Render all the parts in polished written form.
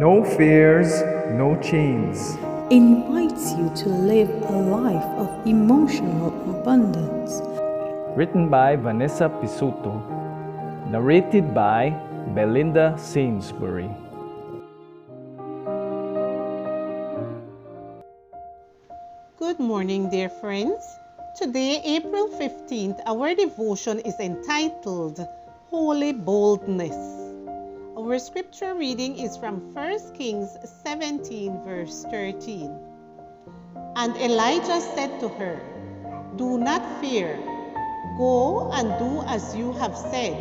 No fears, no chains. Invites you to live a life of emotional abundance. Written by Vanessa Pisuto. Narrated by Belinda Sainsbury. Good morning, dear friends. Today, April 15th, our devotion is entitled Holy Boldness. Our scripture reading is from 1 Kings 17, verse 13. And Elijah said to her, "Do not fear. Go and do as you have said,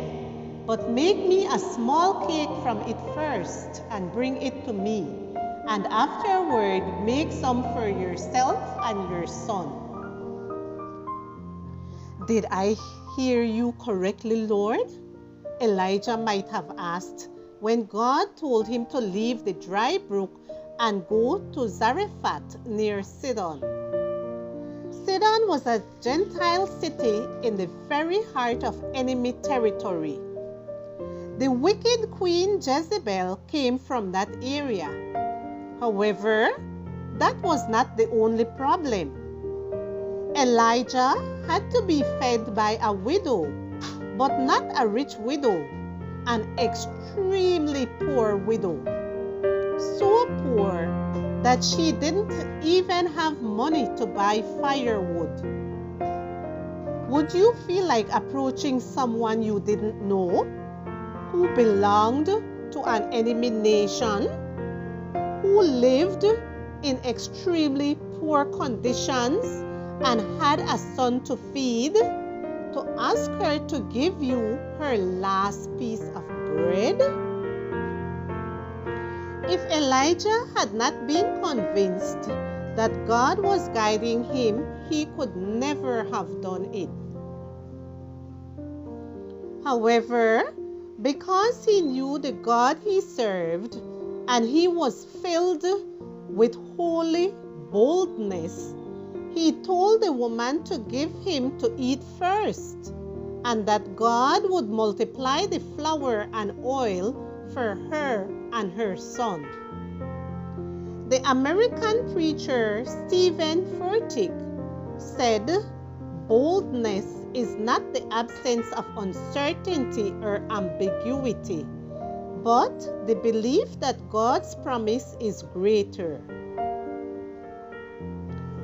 but make me a small cake from it first and bring it to me, and afterward make some for yourself and your son." Did I hear you correctly, Lord? Elijah might have asked when God told him to leave the dry brook and go to Zarephath near Sidon. Sidon was a Gentile city in the very heart of enemy territory. The wicked Queen Jezebel came from that area. However, that was not the only problem. Elijah had to be fed by a widow, but not a rich widow, an extremely poor widow. So poor that she didn't even have money to buy firewood. Would you feel like approaching someone you didn't know, who belonged to an enemy nation, who lived in extremely poor conditions and had a son to feed, to ask her to give you her last piece of bread? If Elijah had not been convinced that God was guiding him, he could never have done it. However, because he knew the God he served and he was filled with holy boldness, he told the woman to give him to eat first, and that God would multiply the flour and oil for her and her son. The American preacher Stephen Furtick said, "Boldness is not the absence of uncertainty or ambiguity, but the belief that God's promise is greater."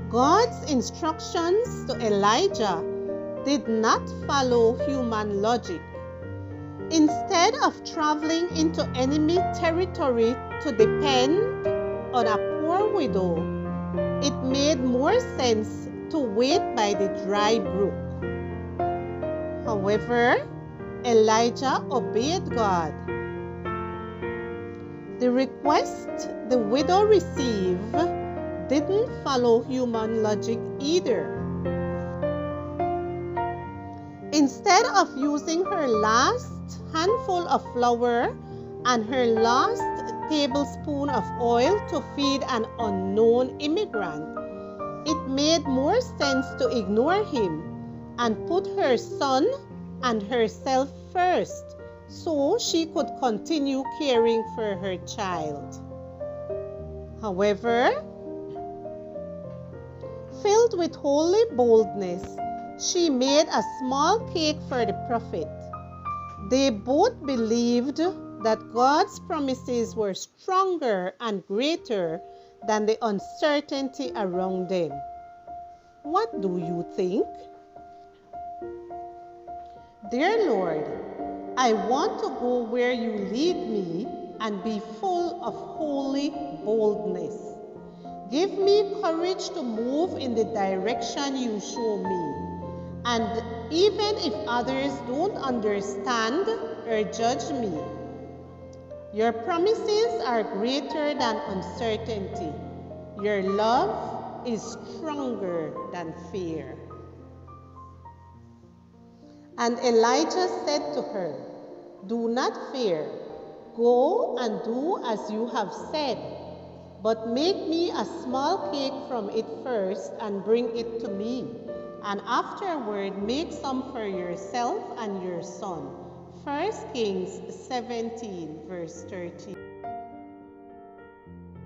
God's instructions to Elijah did not follow human logic. Instead of traveling into enemy territory to depend on a poor widow, it made more sense to wait by the dry brook. However, Elijah obeyed God. The request the widow received didn't follow human logic either. Instead of using her last handful of flour and her last tablespoon of oil to feed an unknown immigrant, it made more sense to ignore him and put her son and herself first so she could continue caring for her child. However, filled with holy boldness, she made a small cake for the prophet. They both believed that God's promises were stronger and greater than the uncertainty around them. What do you think? Dear Lord, I want to go where you lead me and be full of holy boldness. Give me courage to move in the direction you show me. And even if others don't understand or judge me, your promises are greater than uncertainty. Your love is stronger than fear. And Elijah said to her, "Do not fear. Go and do as you have said, but make me a small cake from it first and bring it to me, and afterward make some for yourself and your son." 1 Kings 17, verse 13.